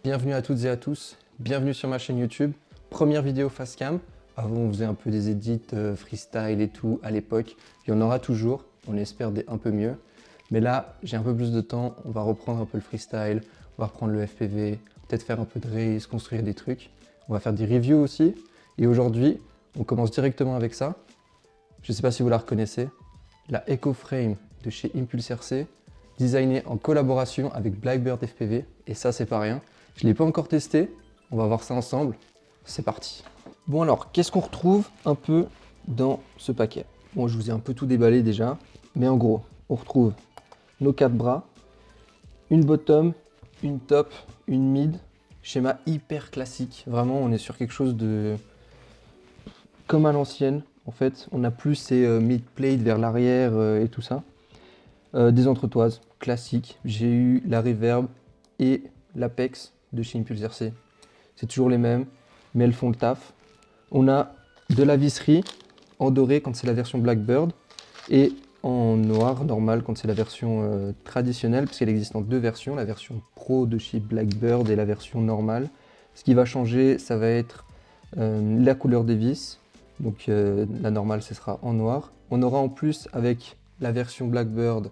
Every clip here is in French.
Bienvenue à toutes et à tous, bienvenue sur ma chaîne YouTube. Première vidéo face cam. Avant on faisait un peu des edits freestyle et tout à l'époque. Il y en aura toujours, on espère un peu mieux. Mais là j'ai un peu plus de temps, on va reprendre un peu le freestyle, on va reprendre le FPV, peut-être faire un peu de race, construire des trucs. On va faire des reviews aussi. Et aujourd'hui on commence directement avec ça. Je ne sais pas si vous la reconnaissez, la EcoFrame de chez Impulse RC, designée en collaboration avec Blackbird FPV. Et ça c'est pas rien. Je ne l'ai pas encore testé, on va voir ça ensemble. C'est parti. Bon alors, qu'est-ce qu'on retrouve un peu dans ce paquet? Bon, je vous ai un peu tout déballé déjà, mais en gros, on retrouve nos 4 bras, une bottom, une top, une mid, schéma hyper classique. Vraiment, on est sur quelque chose de comme à l'ancienne. En fait, on n'a plus ces mid plate vers l'arrière et tout ça. Des entretoises classiques. J'ai eu la reverb et l'Apex de chez Impulse RC. C'est toujours les mêmes, mais elles font le taf. On a de la visserie en doré quand c'est la version Blackbird et en noir normal quand c'est la version traditionnelle, parce qu'elle existe en deux versions, la version Pro de chez Blackbird et la version normale. Ce qui va changer, ça va être la couleur des vis. Donc la normale, ce sera en noir. On aura en plus avec la version Blackbird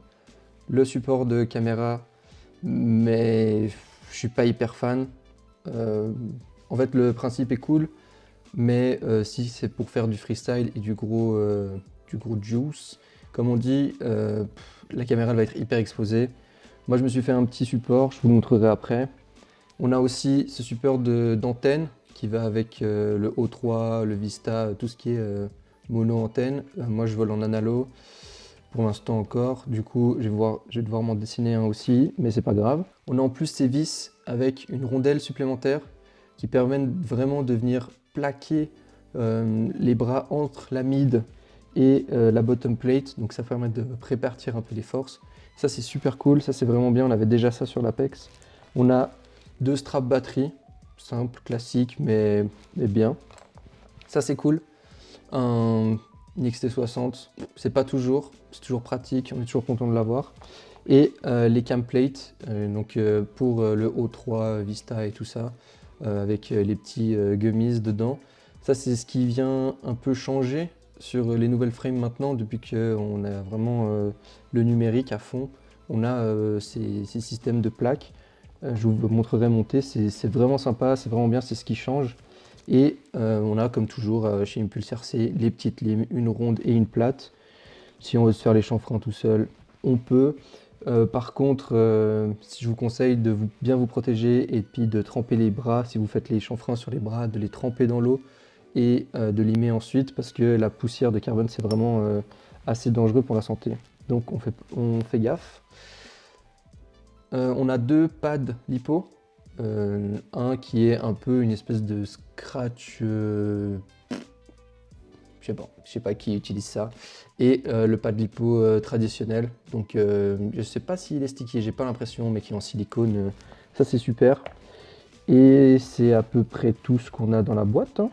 le support de caméra, mais je suis pas hyper fan. En fait, le principe est cool, mais si c'est pour faire du freestyle et du gros juice, comme on dit, la caméra elle va être hyper exposée. Moi, je me suis fait un petit support, je vous le montrerai après. On a aussi ce support d'antenne qui va avec le O3, le Vista, tout ce qui est mono-antenne. Moi, je vole en analo pour l'instant encore. Du coup, je vais devoir m'en dessiner un aussi, mais c'est pas grave. On a en plus ces vis avec une rondelle supplémentaire qui permettent vraiment de venir plaquer les bras entre la mid et la bottom plate. Donc ça permet de prépartir un peu les forces. Ça c'est super cool, ça c'est vraiment bien. On avait déjà ça sur l'Apex. On a deux straps batterie, simple, classique, mais bien. Ça c'est cool. Un XT60, c'est pas toujours, c'est toujours pratique, on est toujours content de l'avoir. Et les cam plates, pour le O3 Vista et tout ça, avec les petits gummies dedans. Ça c'est ce qui vient un peu changer sur les nouvelles frames maintenant, depuis qu'on a vraiment le numérique à fond. On a ces systèmes de plaques. Je vous montrerai monter, c'est vraiment sympa, c'est vraiment bien, c'est ce qui change. Et on a comme toujours chez Impulse RC les petites limes, une ronde et une plate. Si on veut se faire les chanfreins tout seul, on peut. Par contre, si je vous conseille de bien vous protéger et puis de tremper les bras, si vous faites les chanfreins sur les bras, de les tremper dans l'eau et de limer ensuite, parce que la poussière de carbone c'est vraiment assez dangereux pour la santé. Donc on fait gaffe. On a deux pads lipo. Un qui est un peu une espèce de scratch, je sais pas qui utilise ça, et le pad lipo traditionnel. Donc je sais pas s'il est sticky, j'ai pas l'impression, mais qui est en silicone, ça c'est super. Et c'est à peu près tout ce qu'on a dans la boîte, hein.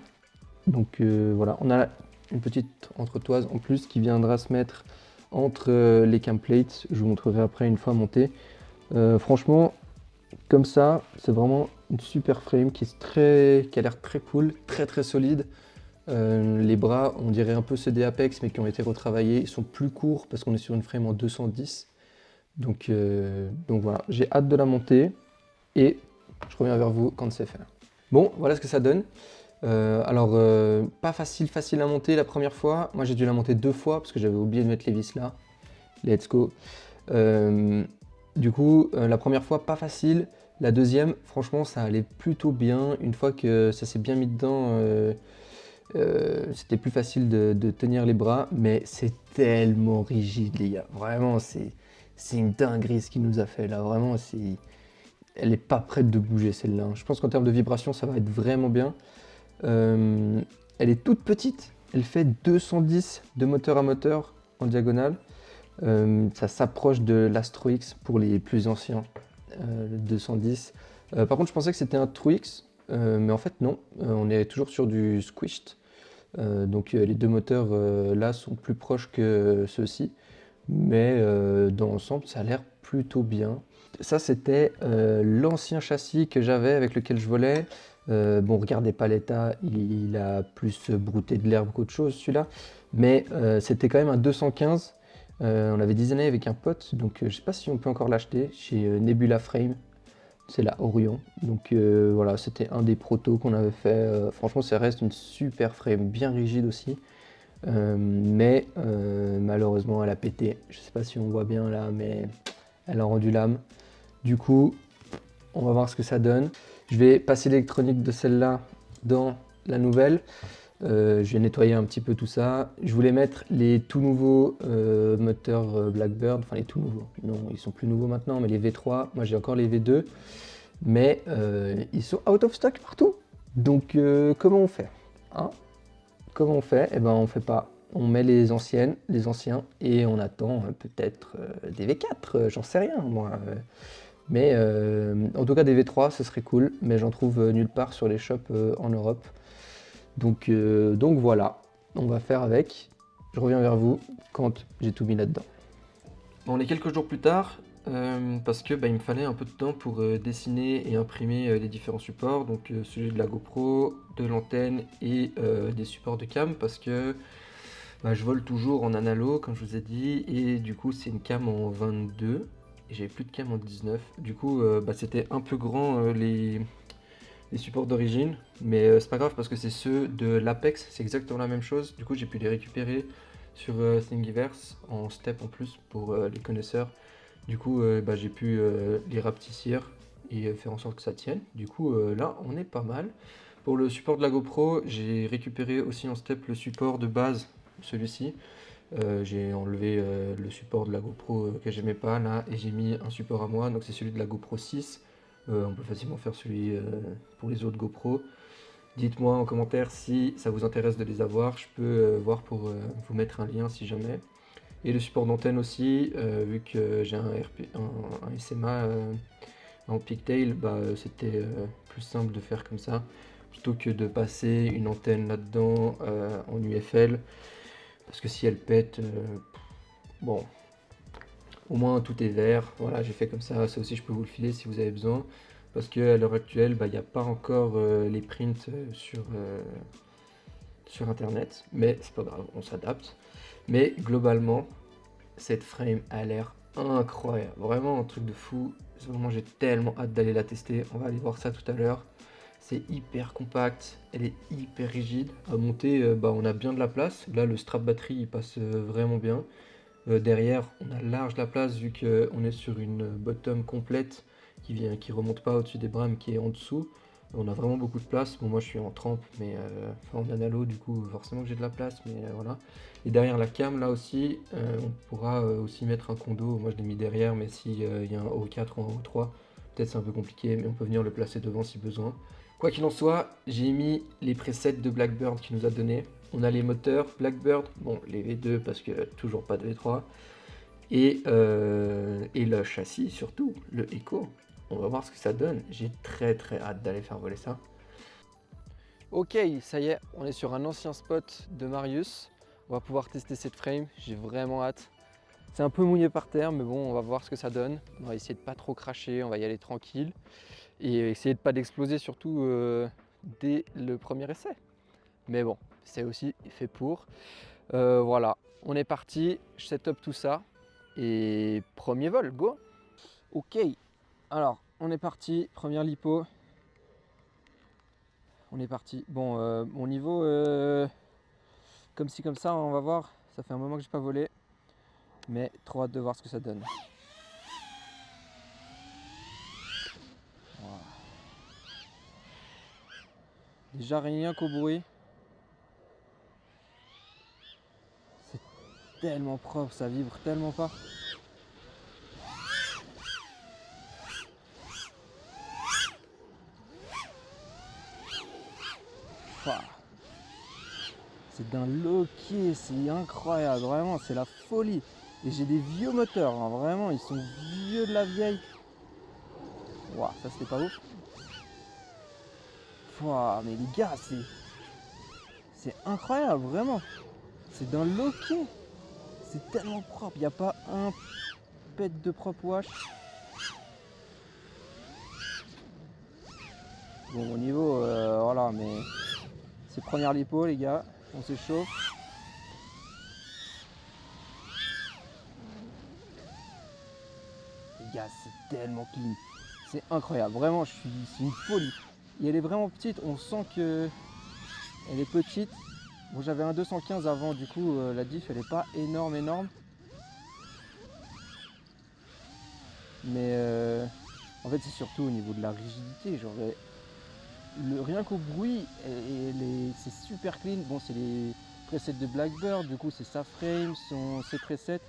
Donc voilà, on a une petite entretoise en plus qui viendra se mettre entre les cam plates. Je vous montrerai après une fois montée. Franchement, comme ça, c'est vraiment une super frame qui a l'air très cool, très solide. Les bras, on dirait un peu ceux des Apex, mais qui ont été retravaillés. Ils sont plus courts parce qu'on est sur une frame en 210. Donc voilà, j'ai hâte de la monter et je reviens vers vous quand c'est fait. Bon, voilà ce que ça donne. Pas facile à monter la première fois. Moi, j'ai dû la monter deux fois parce que j'avais oublié de mettre les vis là. Let's go. Du coup, la première fois, pas facile. La deuxième, franchement, ça allait plutôt bien. Une fois que ça s'est bien mis dedans, c'était plus facile de tenir les bras. Mais c'est tellement rigide, les gars. Vraiment, c'est une dinguerie ce qu'il nous a fait là. Vraiment, elle n'est pas prête de bouger celle-là. Je pense qu'en termes de vibration, ça va être vraiment bien. Elle est toute petite. Elle fait 210 de moteur à moteur en diagonale. Ça s'approche de l'Astro X pour les plus anciens, le 210. Par contre, je pensais que c'était un True X, mais en fait non, on est toujours sur du squished. Donc les deux moteurs là sont plus proches que ceux-ci, mais dans l'ensemble, ça a l'air plutôt bien. Ça, c'était l'ancien châssis que j'avais avec lequel je volais. Bon, regardez pas l'état, il a plus brouté de l'herbe qu'autre chose celui-là. Mais c'était quand même un 215. On l'avait designé avec un pote, donc je sais pas si on peut encore l'acheter chez Nebula Frame. C'est la Orion. Donc voilà, c'était un des protos qu'on avait fait. Franchement, ça reste une super frame, bien rigide aussi. Mais malheureusement, elle a pété. Je sais pas si on voit bien là, mais elle a rendu l'âme. Du coup, on va voir ce que ça donne. Je vais passer l'électronique de celle-là dans la nouvelle. Je vais nettoyer un petit peu tout ça. Je voulais mettre les tout nouveaux moteurs Blackbird, enfin les tout nouveaux. Non, ils sont plus nouveaux maintenant, mais les V3. Moi, j'ai encore les V2, mais ils sont out of stock partout. Donc, comment on fait, hein? Comment on fait? Eh ben, on fait pas. On met les anciennes, les anciens, et on attend peut-être des V4. J'en sais rien, moi. Mais en tout cas, des V3, ce serait cool, mais j'en trouve nulle part sur les shops en Europe. Donc voilà, on va faire avec. Je reviens vers vous quand j'ai tout mis là-dedans. Bon, on est quelques jours plus tard, parce que il me fallait un peu de temps pour dessiner et imprimer les différents supports, donc celui de la GoPro, de l'antenne et des supports de cam, parce que je vole toujours en analo, comme je vous ai dit, et du coup c'est une cam en 22, et j'avais plus de cam en 19. Du coup c'était un peu grand les supports d'origine, mais c'est pas grave parce que c'est ceux de l'Apex, c'est exactement la même chose. Du coup j'ai pu les récupérer sur Thingiverse en step en plus pour les connaisseurs. Du coup j'ai pu les rapetissir et faire en sorte que ça tienne. Du coup là on est pas mal. Pour le support de la GoPro, j'ai récupéré aussi en step le support de base, celui-ci. J'ai enlevé le support de la GoPro que j'aimais pas là et j'ai mis un support à moi, donc c'est celui de la GoPro 6. On peut facilement faire celui pour les autres GoPro. Dites-moi en commentaire si ça vous intéresse de les avoir, je peux voir pour vous mettre un lien si jamais. Et le support d'antenne aussi, vu que j'ai un SMA en pigtail, c'était plus simple de faire comme ça, plutôt que de passer une antenne là-dedans en UFL. Parce que si elle pète, bon, au moins tout est vert. Voilà, j'ai fait comme ça aussi je peux vous le filer si vous avez besoin. Parce qu'à l'heure actuelle, il n'y a pas encore les prints sur internet. Mais c'est pas grave, on s'adapte. Mais globalement, cette frame a l'air incroyable. Vraiment un truc de fou. Vraiment, j'ai tellement hâte d'aller la tester. On va aller voir ça tout à l'heure. C'est hyper compact, elle est hyper rigide. À monter, on a bien de la place. Là, le strap batterie, il passe vraiment bien. Derrière, on a large la place vu qu'on est sur une bottom complète qui remonte pas au-dessus des bras mais qui est en dessous. On a vraiment beaucoup de place. Bon, moi je suis en trempe, mais en analo, du coup, forcément que j'ai de la place, mais voilà. Et derrière la cam, là aussi, on pourra aussi mettre un condo. Moi je l'ai mis derrière, mais s'il y a un O4 ou un O3, peut-être c'est un peu compliqué, mais on peut venir le placer devant si besoin. Quoi qu'il en soit, j'ai mis les presets de Blackbird qu'il nous a donné. On a les moteurs Blackbird, bon les V2 parce que toujours pas de V3, et le châssis surtout, le Echo. On va voir ce que ça donne. J'ai très hâte d'aller faire voler ça. Ok, ça y est, on est sur un ancien spot de Marius. On va pouvoir tester cette frame, j'ai vraiment hâte. C'est un peu mouillé par terre, mais bon, on va voir ce que ça donne. On va essayer de pas trop cracher, on va y aller tranquille. Et essayer de pas d'exploser surtout dès le premier essai. Mais bon, c'est aussi fait pour. Voilà, on est parti, je set up tout ça. Et premier vol, go! Ok, alors on est parti, première lipo. On est parti. Bon, mon niveau, comme ci comme ça, on va voir. Ça fait un moment que j'ai pas volé. Mais trop hâte de voir ce que ça donne. Voilà. Déjà rien qu'au bruit. C'est tellement propre, ça vibre tellement pas. C'est d'un loquet, c'est incroyable, vraiment, c'est la folie. Et j'ai des vieux moteurs, hein, vraiment, ils sont vieux de la vieille. Waouh, ça c'était pas ouf. Waouh, mais les gars, c'est incroyable, vraiment. C'est d'un loquet. C'est tellement propre, il n'y a pas un pet de propre wash. Bon, au niveau, voilà, mais c'est première lipo, les gars. On s'échauffe. Les gars, c'est tellement clean. C'est incroyable. Vraiment, c'est une folie. Et elle est vraiment petite. On sent que elle est petite. Bon, j'avais un 215 avant, du coup, la diff, elle n'est pas énorme. Mais en fait, c'est surtout au niveau de la rigidité. Genre, rien qu'au bruit, c'est super clean. Bon, c'est les presets de Blackbird, du coup, c'est sa frame, ses presets.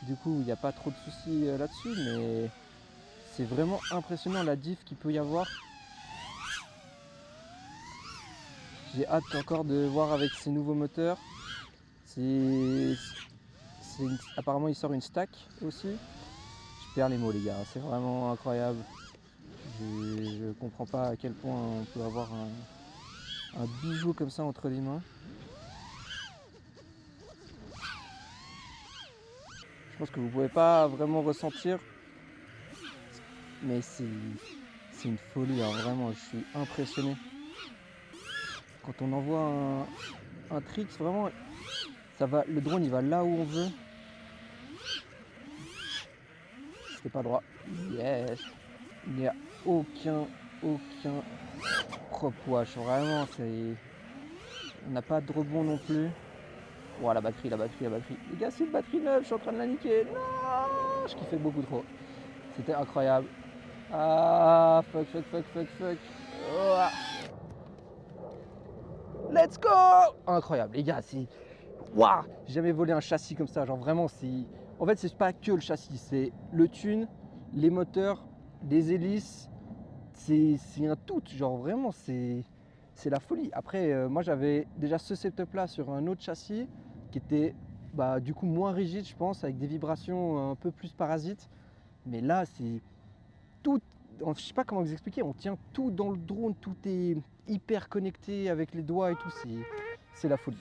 Du coup, il n'y a pas trop de soucis là-dessus, mais c'est vraiment impressionnant la diff qu'il peut y avoir. J'ai hâte encore de voir avec ces nouveaux moteurs. Apparemment, il sort une stack aussi. Je perds les mots, les gars, c'est vraiment incroyable. Je comprends pas à quel point on peut avoir un bijou comme ça entre les mains. Je pense que vous pouvez pas vraiment ressentir, mais c'est une folie, hein, vraiment, je suis impressionné. Quand on envoie un trick, vraiment, le drone il va là où on veut. C'était pas droit. Yes. Il n'y a aucun propre wash. Vraiment, on n'a pas de rebond non plus. Oh, la batterie. Les gars, c'est une batterie neuve, je suis en train de la niquer. Non, je kiffais beaucoup trop. C'était incroyable. Ah, fuck. Oh. Let's go. Incroyable, les gars, c'est... Waouh, j'ai jamais volé un châssis comme ça. Genre vraiment, en fait, c'est pas que le châssis, c'est le tune, les moteurs, les hélices. C'est un tout. Genre vraiment, c'est la folie. Après, moi, j'avais déjà ce setup là sur un autre châssis qui était du coup moins rigide, je pense, avec des vibrations un peu plus parasites. Mais là, c'est tout. Je sais pas comment vous expliquer. On tient tout dans le drone, tout est hyper connecté avec les doigts et tout. C'est la folie.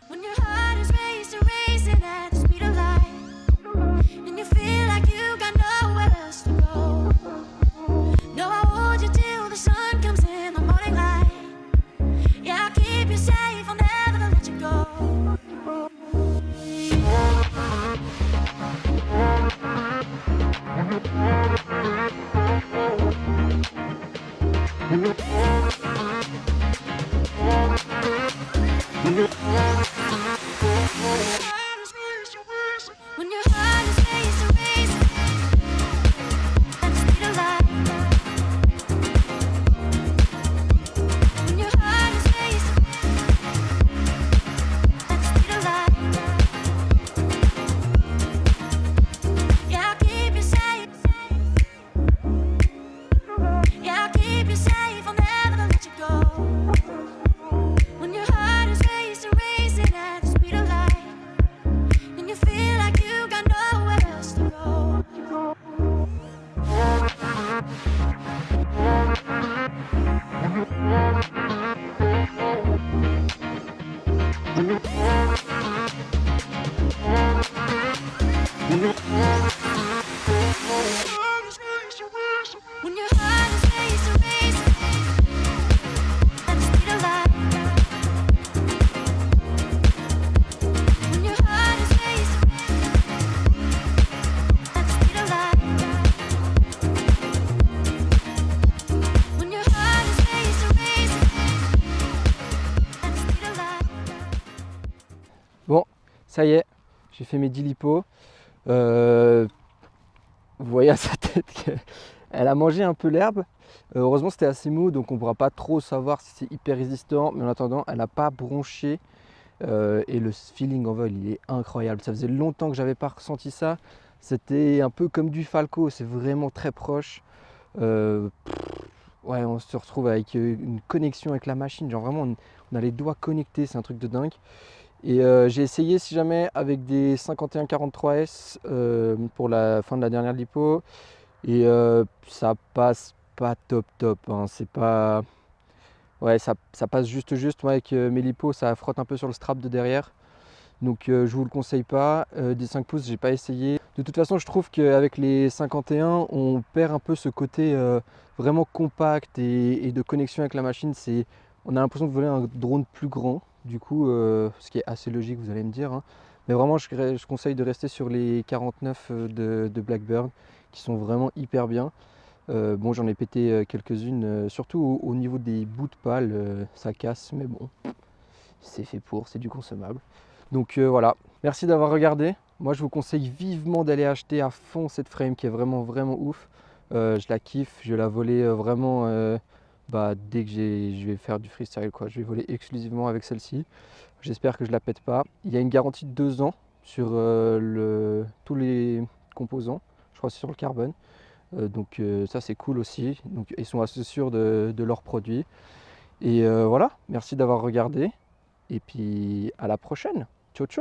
Bon, ça y est, j'ai fait mes 10 lipos. Vous voyez à sa tête qu'elle a mangé un peu l'herbe. Heureusement, c'était assez mou, donc on ne pourra pas trop savoir si c'est hyper résistant. Mais en attendant, elle n'a pas bronché. Et le feeling en vol, il est incroyable. Ça faisait longtemps que j'avais pas ressenti ça. C'était un peu comme du Falco, c'est vraiment très proche. Ouais, on se retrouve avec une connexion avec la machine. Genre vraiment, on a les doigts connectés, c'est un truc de dingue. Et j'ai essayé si jamais avec des 51-43S pour la fin de la dernière lipo. Et ça passe pas top, hein. C'est pas... Ouais, ça passe juste. Moi avec mes lipos, ça frotte un peu sur le strap de derrière. Donc je vous le conseille pas. Des 5 pouces, j'ai pas essayé. De toute façon, je trouve qu'avec les 51, on perd un peu ce côté vraiment compact et de connexion avec la machine. On a l'impression de voler un drone plus grand, du coup, ce qui est assez logique, vous allez me dire, hein. Mais vraiment, je conseille de rester sur les 49 de Blackbird, qui sont vraiment hyper bien. Bon, j'en ai pété quelques-unes, surtout au niveau des bouts de pales, ça casse, mais bon, c'est fait pour, c'est du consommable. Donc voilà, merci d'avoir regardé. Moi, je vous conseille vivement d'aller acheter à fond cette frame qui est vraiment, vraiment ouf. Je la kiffe, je vais la voler vraiment dès que je vais faire du freestyle, quoi. Je vais voler exclusivement avec celle-ci. J'espère que je la pète pas. Il y a une garantie de 2 ans sur tous les composants. Je crois que c'est sur le carbone. Donc ça c'est cool aussi. Donc ils sont assez sûrs de leurs produits. Et voilà, merci d'avoir regardé. Et puis à la prochaine. Ciao ciao.